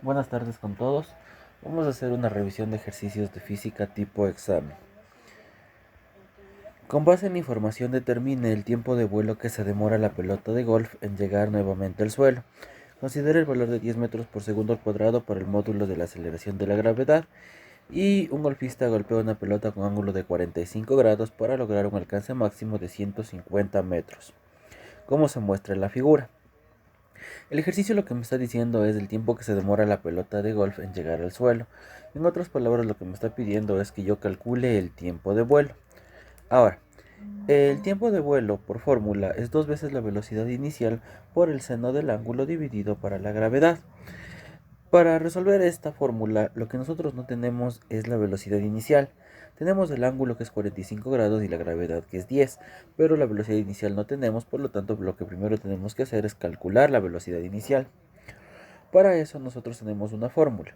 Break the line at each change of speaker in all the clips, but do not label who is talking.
Buenas tardes con todos. Vamos a hacer una revisión de ejercicios de física tipo examen. Con base en la información determine el tiempo de vuelo que se demora la pelota de golf en llegar nuevamente al suelo. Considere el valor de 10 metros por segundo al cuadrado para el módulo de la aceleración de la gravedad. Y un golfista golpea una pelota con ángulo de 45 grados para lograr un alcance máximo de 150 metros, como se muestra en la figura. El ejercicio lo que me está diciendo es el tiempo que se demora la pelota de golf en llegar al suelo. En otras palabras, lo que me está pidiendo es que yo calcule el tiempo de vuelo. Ahora, el tiempo de vuelo por fórmula es 2 veces la velocidad inicial por el seno del ángulo dividido para la gravedad. Para resolver esta fórmula, lo que nosotros no tenemos es la velocidad inicial. Tenemos el ángulo que es 45 grados y la gravedad que es 10, pero la velocidad inicial no tenemos, por lo tanto lo que primero tenemos que hacer es calcular la velocidad inicial. Para eso nosotros tenemos una fórmula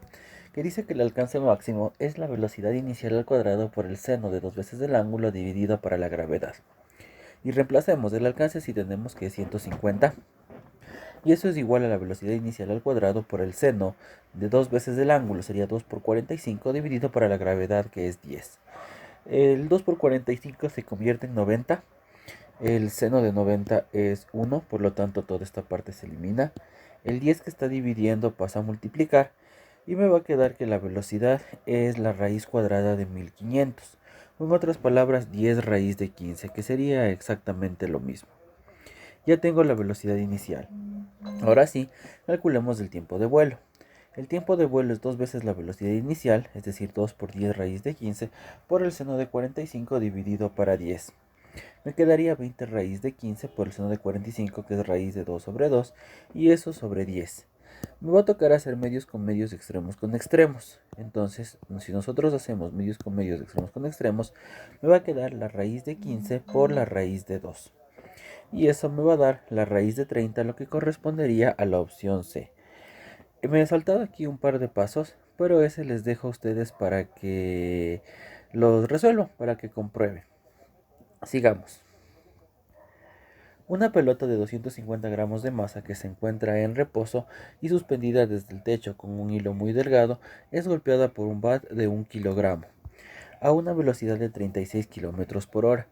que dice que el alcance máximo es la velocidad inicial al cuadrado por el seno de 2 veces el ángulo dividido para la gravedad. Y reemplacemos el alcance si tenemos que es 150. Y eso es igual a la velocidad inicial al cuadrado por el seno de 2 veces el ángulo, sería 2 por 45 dividido para la gravedad que es 10. El 2 por 45 se convierte en 90. El seno de 90 es 1, por lo tanto toda esta parte se elimina. El 10 que está dividiendo pasa a multiplicar y me va a quedar que la velocidad es la raíz cuadrada de 1500. O en otras palabras, 10 raíz de 15, que sería exactamente lo mismo. Ya tengo la velocidad inicial. Ahora sí, calculemos el tiempo de vuelo. El tiempo de vuelo es 2 veces la velocidad inicial, es decir, 2 por 10 raíz de 15, por el seno de 45 dividido para 10. Me quedaría 20 raíz de 15 por el seno de 45, que es raíz de 2 sobre 2, y eso sobre 10. Me va a tocar hacer medios con medios, extremos con extremos. Entonces, si nosotros hacemos medios con medios, extremos con extremos, me va a quedar la raíz de 15 por la raíz de 2. Y eso me va a dar la raíz de 30, lo que correspondería a la opción C. Me he saltado aquí un par de pasos, pero ese les dejo a ustedes para que los resuelvan, para que comprueben. Sigamos. Una pelota de 250 gramos de masa que se encuentra en reposo y suspendida desde el techo con un hilo muy delgado es golpeada por un bat de 1 kilogramo a una velocidad de 36 kilómetros por hora.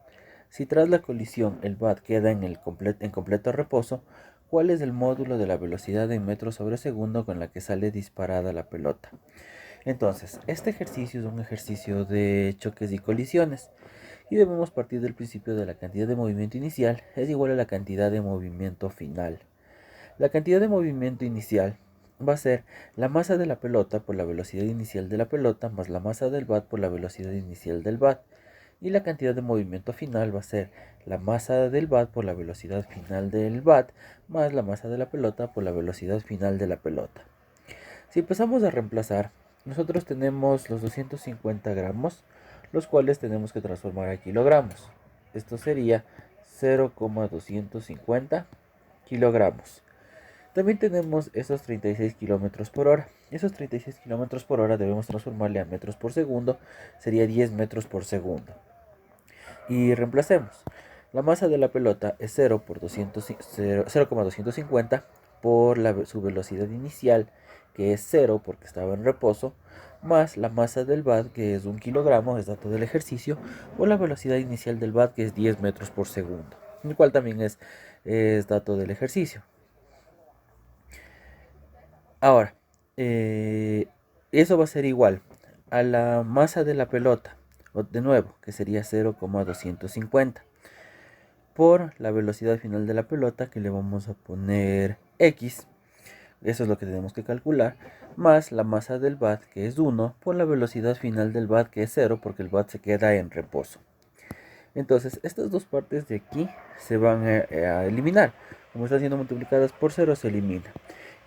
Si tras la colisión el bat queda en completo reposo, ¿cuál es el módulo de la velocidad en metros sobre segundo con la que sale disparada la pelota? Entonces, este ejercicio es un ejercicio de choques y colisiones y debemos partir del principio de la cantidad de movimiento inicial es igual a la cantidad de movimiento final. La cantidad de movimiento inicial va a ser la masa de la pelota por la velocidad inicial de la pelota más la masa del bat por la velocidad inicial del bat. Y la cantidad de movimiento final va a ser la masa del bat por la velocidad final del bat más la masa de la pelota por la velocidad final de la pelota. Si empezamos a reemplazar, nosotros tenemos los 250 gramos, los cuales tenemos que transformar a kilogramos. Esto sería 0,250 kilogramos. También tenemos esos 36 kilómetros por hora. Esos 36 kilómetros por hora debemos transformarle a metros por segundo, sería 10 metros por segundo. Y reemplacemos. La masa de la pelota es 0,250 por su velocidad inicial, que es 0 porque estaba en reposo, más la masa del bat, que es 1 kilogramo, es dato del ejercicio, o la velocidad inicial del bat, que es 10 metros por segundo, el cual también es dato del ejercicio. Ahora, eso va a ser igual a la masa de la pelota, de nuevo, que sería 0,250 por la velocidad final de la pelota, que le vamos a poner X. Eso es lo que tenemos que calcular, más la masa del bat, que es 1, por la velocidad final del bat, que es 0, porque el bat se queda en reposo. Entonces, estas dos partes de aquí se van a eliminar. Como están siendo multiplicadas por 0, se elimina.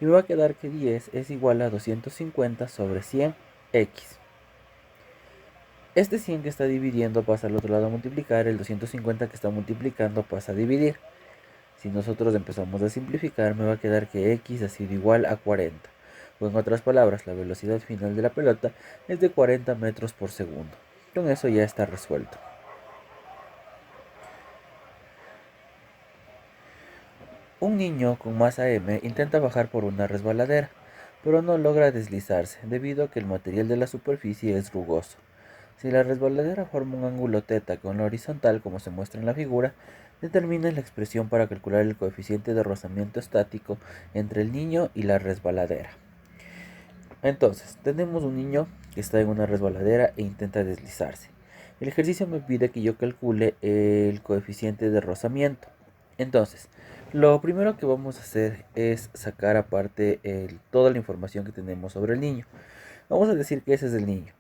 Y me va a quedar que 10 es igual a 250 sobre 100x. Este 100 que está dividiendo pasa al otro lado a multiplicar, el 250 que está multiplicando pasa a dividir. Si nosotros empezamos a simplificar, me va a quedar que x ha sido igual a 40. O en otras palabras, la velocidad final de la pelota es de 40 metros por segundo. Con eso ya está resuelto. Un niño con masa m intenta bajar por una resbaladera. pero no logra deslizarse debido a que el material de la superficie es rugoso. Si la resbaladera forma un ángulo θ con la horizontal, como se muestra en la figura, determina la expresión para calcular el coeficiente de rozamiento estático entre el niño y la resbaladera. Entonces, tenemos un niño que está en una resbaladera e intenta deslizarse. El ejercicio me pide que yo calcule el coeficiente de rozamiento. Entonces, lo primero que vamos a hacer es sacar aparte toda la información que tenemos sobre el niño. Vamos a decir que ese es el niño.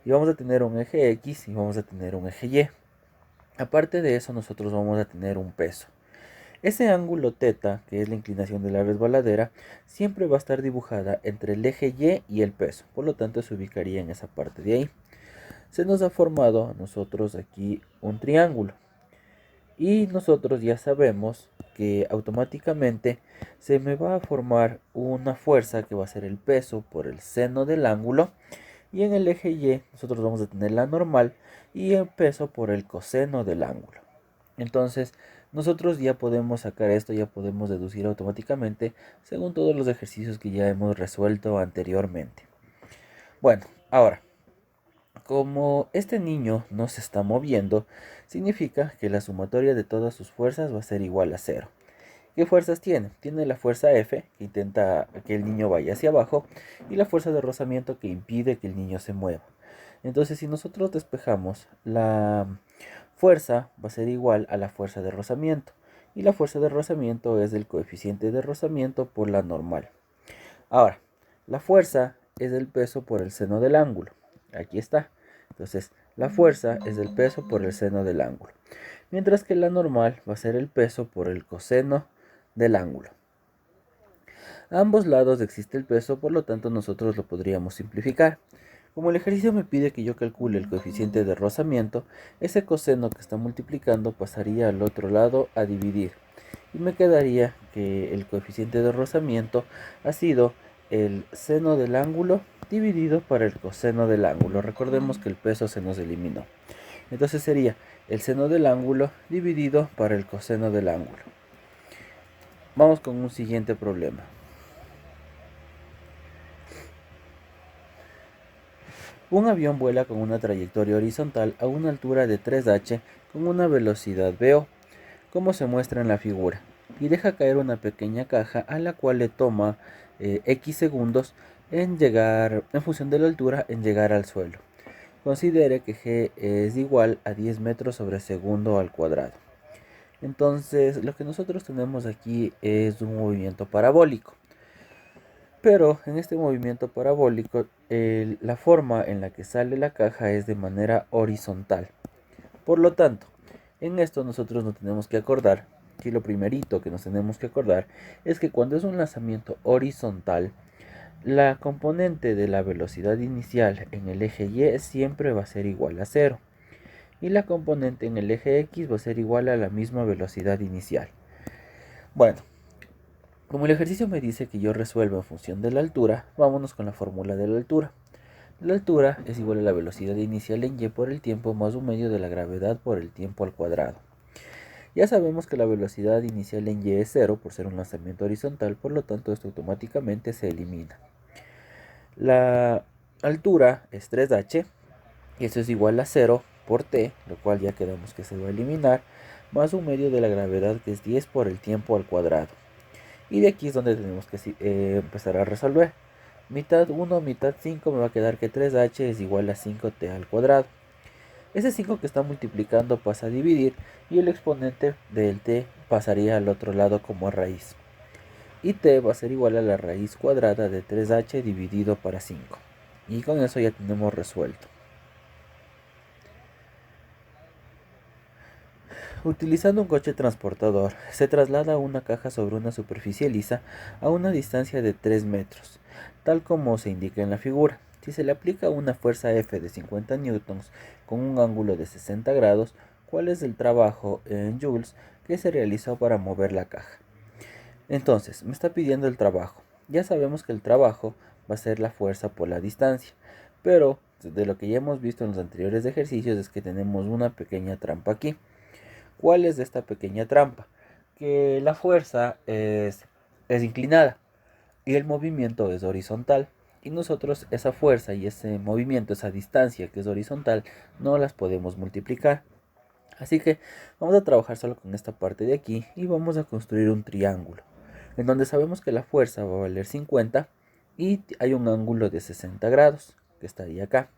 Y vamos a tener un eje X y vamos a tener un eje Y. Aparte de eso, nosotros vamos a tener un peso. Ese ángulo θ, que es la inclinación de la resbaladera, siempre va a estar dibujada entre el eje Y y el peso. Por lo tanto, se ubicaría en esa parte de ahí. Se nos ha formado a nosotros aquí un triángulo. Y nosotros ya sabemos que automáticamente se me va a formar una fuerza que va a ser el peso por el seno del ángulo. Y en el eje Y nosotros vamos a tener la normal y el peso por el coseno del ángulo. Entonces nosotros ya podemos sacar esto, ya podemos deducir automáticamente según todos los ejercicios que ya hemos resuelto anteriormente. Bueno, ahora, como este niño no se está moviendo, significa que la sumatoria de todas sus fuerzas va a ser igual a 0. ¿Qué fuerzas tiene? Tiene la fuerza F, que intenta que el niño vaya hacia abajo, y la fuerza de rozamiento que impide que el niño se mueva. Entonces, si nosotros despejamos, la fuerza va a ser igual a la fuerza de rozamiento. Y la fuerza de rozamiento es el coeficiente de rozamiento por la normal. Ahora, la fuerza es el peso por el seno del ángulo. Aquí está. Entonces, la fuerza es el peso por el seno del ángulo. Mientras que la normal va a ser el peso por el coseno del ángulo. A ambos lados existe el peso, por lo tanto nosotros lo podríamos simplificar. Como el ejercicio me pide que yo calcule el coeficiente de rozamiento, ese coseno que está multiplicando pasaría al otro lado a dividir. Y me quedaría que el coeficiente de rozamiento ha sido el seno del ángulo dividido por el coseno del ángulo. Recordemos que el peso se nos eliminó. Entonces sería el seno del ángulo dividido por el coseno del ángulo. Vamos con un siguiente problema. Un avión vuela con una trayectoria horizontal a una altura de 3h con una velocidad VO, como se muestra en la figura, y deja caer una pequeña caja a la cual le toma X segundos en función de la altura, en llegar al suelo. Considere que G es igual a 10 metros sobre segundo al cuadrado. Entonces, lo que nosotros tenemos aquí es un movimiento parabólico. Pero en este movimiento parabólico, la forma en la que sale la caja es de manera horizontal. Por lo tanto, en esto nosotros nos tenemos que acordar que lo primerito que nos tenemos que acordar es que cuando es un lanzamiento horizontal, la componente de la velocidad inicial en el eje Y siempre va a ser igual a 0. Y la componente en el eje X va a ser igual a la misma velocidad inicial. Bueno, como el ejercicio me dice que yo resuelvo en función de la altura, vámonos con la fórmula de la altura. La altura es igual a la velocidad inicial en y por el tiempo más un medio de la gravedad por el tiempo al cuadrado. Ya sabemos que la velocidad inicial en y es 0 por ser un lanzamiento horizontal, por lo tanto esto automáticamente se elimina. La altura es 3h y eso es igual a 0 por t, lo cual ya quedamos que se va a eliminar, más un medio de la gravedad que es 10 por el tiempo al cuadrado. Y de aquí es donde tenemos que empezar a resolver. Mitad 1, mitad 5 me va a quedar que 3h es igual a 5t al cuadrado. Ese 5 que está multiplicando pasa a dividir y el exponente del t pasaría al otro lado como raíz. Y t va a ser igual a la raíz cuadrada de 3h dividido para 5. Y con eso ya tenemos resuelto. Utilizando un coche transportador, se traslada una caja sobre una superficie lisa a una distancia de 3 metros, tal como se indica en la figura. Si se le aplica una fuerza F de 50 newtons con un ángulo de 60 grados, ¿cuál es el trabajo en joules que se realizó para mover la caja? Entonces, me está pidiendo el trabajo. Ya sabemos que el trabajo va a ser la fuerza por la distancia, pero de lo que ya hemos visto en los anteriores ejercicios es que tenemos una pequeña trampa aquí. ¿Cuál es esta pequeña trampa? Que la fuerza es inclinada. y el movimiento es horizontal. Y nosotros esa fuerza y ese movimiento, esa distancia que es horizontal, no las podemos multiplicar. Así que vamos a trabajar solo con esta parte de aquí y vamos a construir un triángulo, en donde sabemos que la fuerza va a valer 50 y hay un ángulo de 60 grados, que estaría acá.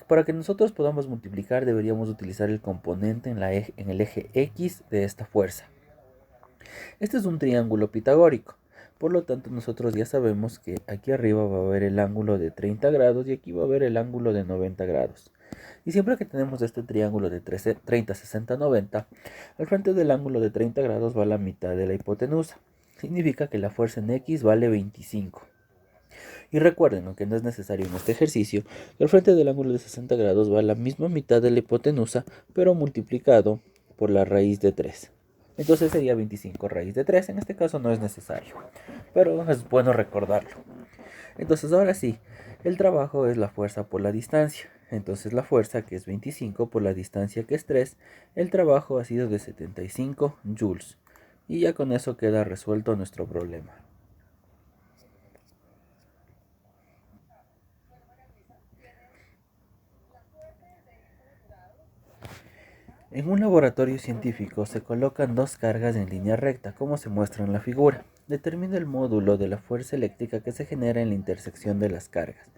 Para que nosotros podamos multiplicar deberíamos utilizar el componente en el eje X de esta fuerza. Este es un triángulo pitagórico. Por lo tanto, nosotros ya sabemos que aquí arriba va a haber el ángulo de 30 grados y aquí va a haber el ángulo de 90 grados. Y siempre que tenemos este triángulo de 30, 60, 90, al frente del ángulo de 30 grados va la mitad de la hipotenusa. Significa que la fuerza en X vale 25. Y recuerden, aunque no es necesario en este ejercicio, que al frente del ángulo de 60 grados va la misma mitad de la hipotenusa, pero multiplicado por la raíz de 3. Entonces sería 25 raíz de 3. En este caso no es necesario, pero es bueno recordarlo. Entonces ahora sí, el trabajo es la fuerza por la distancia. Entonces la fuerza, que es 25, por la distancia, que es 3, el trabajo ha sido de 75 joules. Y ya con eso queda resuelto nuestro problema. En un laboratorio científico se colocan dos cargas en línea recta, como se muestra en la figura. Determina el módulo de la fuerza eléctrica que se genera en la intersección de las cargas.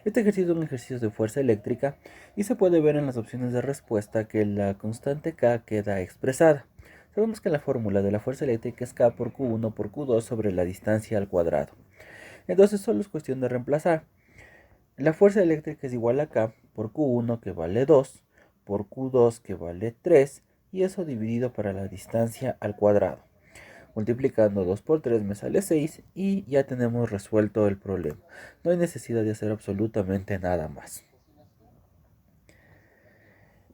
Este ejercicio es un ejercicio de fuerza eléctrica y se puede ver en las opciones de respuesta que la constante K queda expresada. Sabemos que la fórmula de la fuerza eléctrica es K por Q1 por Q2 sobre la distancia al cuadrado. Entonces solo es cuestión de reemplazar. La fuerza eléctrica es igual a K por Q1, que vale 2, por Q2, que vale 3, y eso dividido para la distancia al cuadrado. Multiplicando 2 por 3 me sale 6 y ya tenemos resuelto el problema. No hay necesidad de hacer absolutamente nada más.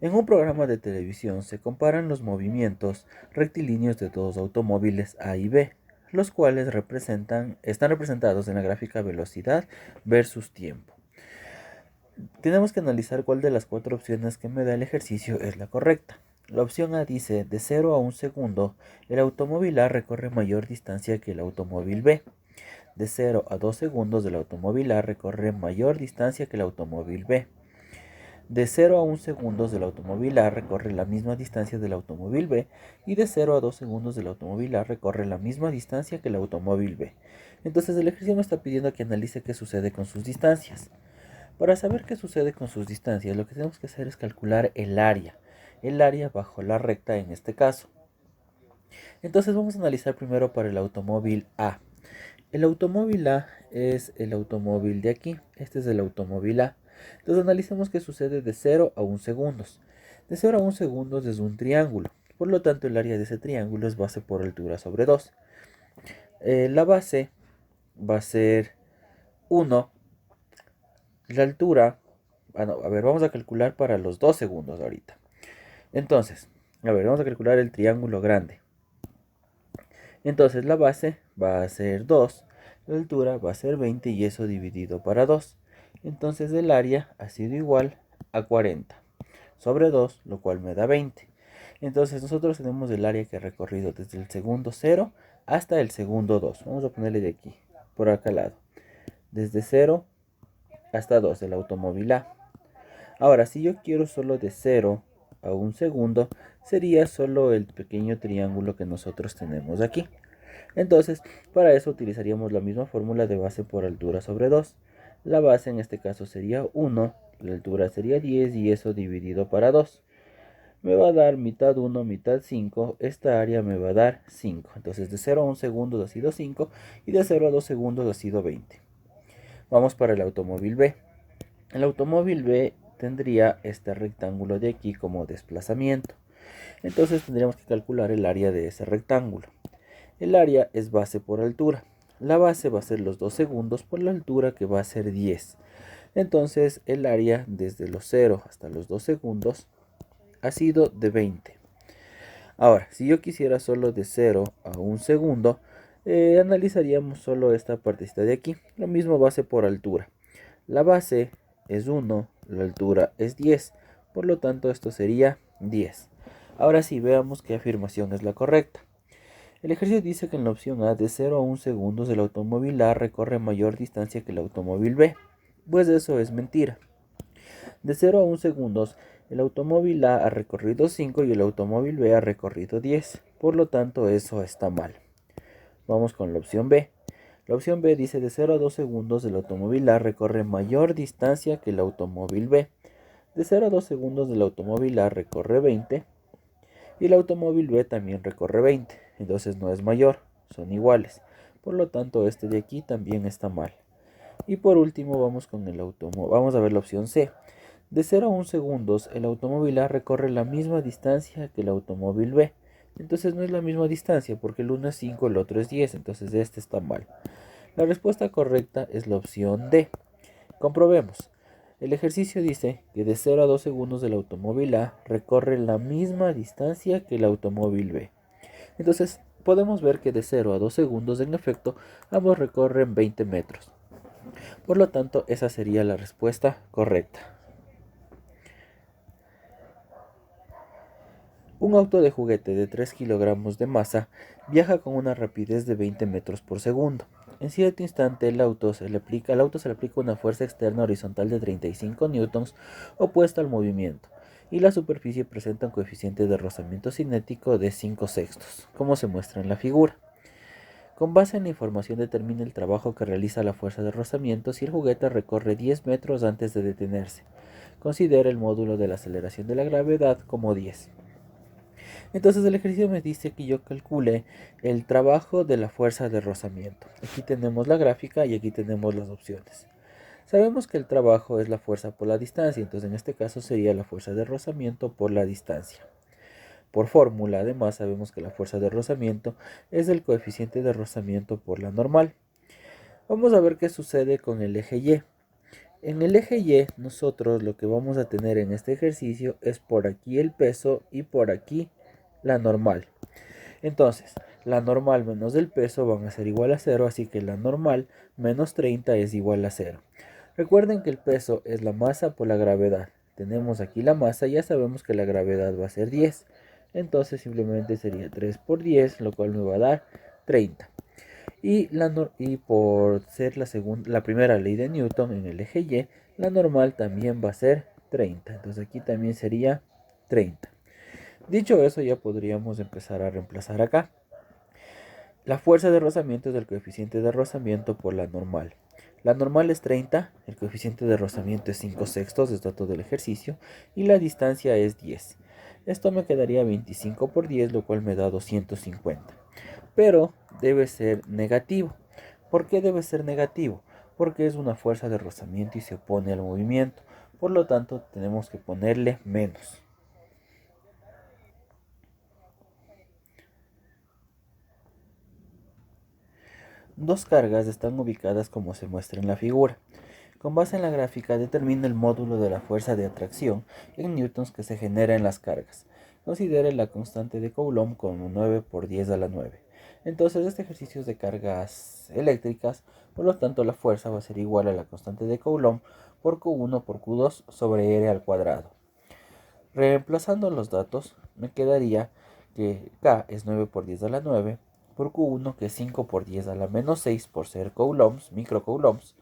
En un programa de televisión se comparan los movimientos rectilíneos de dos automóviles A y B, los cuales están representados en la gráfica velocidad versus tiempo. Tenemos que analizar cuál de las cuatro opciones que me da el ejercicio es la correcta. La opción A dice, de 0 a 1 segundo, el automóvil A recorre mayor distancia que el automóvil B. De 0 a 2 segundos, el automóvil A recorre mayor distancia que el automóvil B. De 0 a 1 segundos, el automóvil A recorre la misma distancia del automóvil B. Y de 0 a 2 segundos, el automóvil A recorre la misma distancia que el automóvil B. Entonces el ejercicio me está pidiendo que analice qué sucede con sus distancias. Para saber qué sucede con sus distancias, lo que tenemos que hacer es calcular el área bajo la recta en este caso. Entonces vamos a analizar primero para el automóvil A. El automóvil A es el automóvil de aquí, este es el automóvil A. Entonces analicemos qué sucede de 0 a 1 segundos. De 0 a 1 segundos es un triángulo, por lo tanto el área de ese triángulo es base por altura sobre 2. La base va a ser 1. La altura, vamos a calcular para los 2 segundos ahorita. Entonces, vamos a calcular el triángulo grande. Entonces la base va a ser 2, la altura va a ser 20 y eso dividido para 2. Entonces el área ha sido igual a 40 sobre 2, lo cual me da 20. Entonces nosotros tenemos el área que ha recorrido desde el segundo 0 hasta el segundo 2. Vamos a ponerle de aquí, por acá al lado. Desde 0 hasta 2 del automóvil A. Ahora, si yo quiero solo de 0 a 1 segundo, sería solo el pequeño triángulo que nosotros tenemos aquí. Entonces, para eso utilizaríamos la misma fórmula de base por altura sobre 2. La base en este caso sería 1, la altura sería 10 y eso dividido para 2. Me va a dar mitad 1, mitad 5, esta área me va a dar 5. Entonces de 0 a 1 segundo ha sido 5 y de 0 a 2 segundos ha sido 20. Vamos para el automóvil B. El automóvil B tendría este rectángulo de aquí como desplazamiento. Entonces tendríamos que calcular el área de ese rectángulo. El área es base por altura. La base va a ser los 2 segundos por la altura, que va a ser 10. Entonces el área desde los 0 hasta los 2 segundos ha sido de 20. Ahora, si yo quisiera solo de 0 a 1 segundo, analizaríamos solo esta partecita de aquí. Lo mismo base por altura. La base es 1, la altura es 10. Por lo tanto, esto sería 10. Ahora sí, veamos qué afirmación es la correcta. El ejercicio dice que en la opción A, de 0 a 1 segundos, el automóvil A recorre mayor distancia que el automóvil B. Pues eso es mentira. De 0 a 1 segundos, el automóvil A ha recorrido 5 y el automóvil B ha recorrido 10. Por lo tanto, eso está mal. Vamos con la opción B. La opción B dice de 0 a 2 segundos el automóvil A recorre mayor distancia que el automóvil B. De 0 a 2 segundos el automóvil A recorre 20 y el automóvil B también recorre 20. Entonces no es mayor, son iguales. Por lo tanto, este de aquí también está mal. Y por último vamos a ver la opción C. De 0 a 1 segundos el automóvil A recorre la misma distancia que el automóvil B. Entonces no es la misma distancia porque el uno es 5, el otro es 10, entonces este está mal. La respuesta correcta es la opción D. Comprobemos. El ejercicio dice que de 0 a 2 segundos el automóvil A recorre la misma distancia que el automóvil B. Entonces podemos ver que de 0 a 2 segundos en efecto ambos recorren 20 metros. Por lo tanto, esa sería la respuesta correcta. Un auto de juguete de 3 kilogramos de masa viaja con una rapidez de 20 metros por segundo. En cierto instante al auto se le aplica una fuerza externa horizontal de 35 newtons opuesta al movimiento, y la superficie presenta un coeficiente de rozamiento cinético de 5 sextos, como se muestra en la figura. Con base en la información determina el trabajo que realiza la fuerza de rozamiento si el juguete recorre 10 metros antes de detenerse. Considera el módulo de la aceleración de la gravedad como 10. Entonces el ejercicio me dice que yo calcule el trabajo de la fuerza de rozamiento. Aquí tenemos la gráfica y aquí tenemos las opciones. Sabemos que el trabajo es la fuerza por la distancia, entonces en este caso sería la fuerza de rozamiento por la distancia. Por fórmula, además, sabemos que la fuerza de rozamiento es el coeficiente de rozamiento por la normal. Vamos a ver qué sucede con el eje Y. En el eje Y, nosotros lo que vamos a tener en este ejercicio es por aquí el peso y por aquí la normal. Entonces, la normal menos el peso van a ser igual a 0, así que la normal menos 30 es igual a 0. Recuerden que el peso es la masa por la gravedad. Tenemos aquí la masa y ya sabemos que la gravedad va a ser 10. Entonces simplemente sería 3 por 10, lo cual me va a dar 30. Y por ser la primera ley de Newton en el eje Y, la normal también va a ser 30. Entonces aquí también sería 30. Dicho eso, ya podríamos empezar a reemplazar acá. La fuerza de rozamiento es el coeficiente de rozamiento por la normal. La normal es 30, el coeficiente de rozamiento es 5 sextos, es dato del ejercicio, y la distancia es 10. Esto me quedaría 25 por 10, lo cual me da 250. Pero debe ser negativo. ¿Por qué debe ser negativo? Porque es una fuerza de rozamiento y se opone al movimiento. Por lo tanto, tenemos que ponerle menos. Dos cargas están ubicadas como se muestra en la figura. Con base en la gráfica determina el módulo de la fuerza de atracción en newtons que se genera en las cargas. Considere la constante de Coulomb como 9 por 10 a la 9. Entonces este ejercicio es de cargas eléctricas, por lo tanto la fuerza va a ser igual a la constante de Coulomb por Q1 por Q2 sobre R al cuadrado. Reemplazando los datos, me quedaría que K es 9 por 10 a la 9, por Q1 que es 5 por 10 a la menos 6 por ser coulombs, microcoulombs,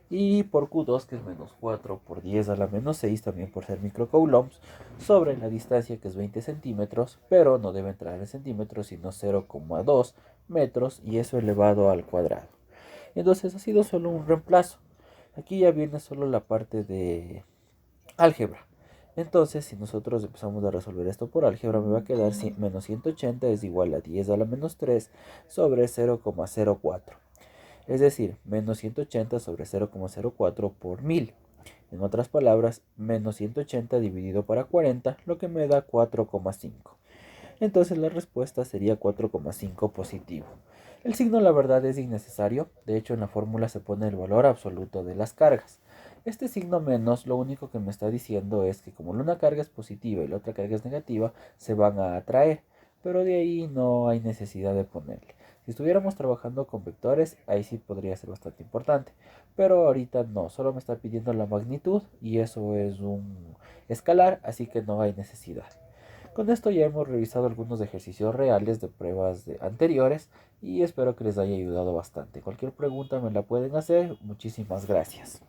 y por Q2 que es menos 4 por 10 a la menos 6 también por ser microcoulombs, sobre la distancia que es 20 centímetros, pero no debe entrar en centímetros sino 0,2 metros y eso elevado al cuadrado. Entonces ha sido solo un reemplazo. Aquí ya viene solo la parte de álgebra. Entonces, si nosotros empezamos a resolver esto por álgebra, me va a quedar menos 180 es igual a 10 a la menos 3 sobre 0,04. Es decir, menos 180 sobre 0,04 por 1000. En otras palabras, menos 180 dividido para 40, lo que me da 4,5. Entonces la respuesta sería 4,5 positivo. El signo la verdad es innecesario, de hecho en la fórmula se pone el valor absoluto de las cargas. Este signo menos lo único que me está diciendo es que como una carga es positiva y la otra carga es negativa, se van a atraer, pero de ahí no hay necesidad de ponerle. Si estuviéramos trabajando con vectores, ahí sí podría ser bastante importante, pero ahorita no, solo me está pidiendo la magnitud y eso es un escalar, así que no hay necesidad. Con esto ya hemos revisado algunos ejercicios reales de pruebas anteriores y espero que les haya ayudado bastante. Cualquier pregunta me la pueden hacer. Muchísimas gracias.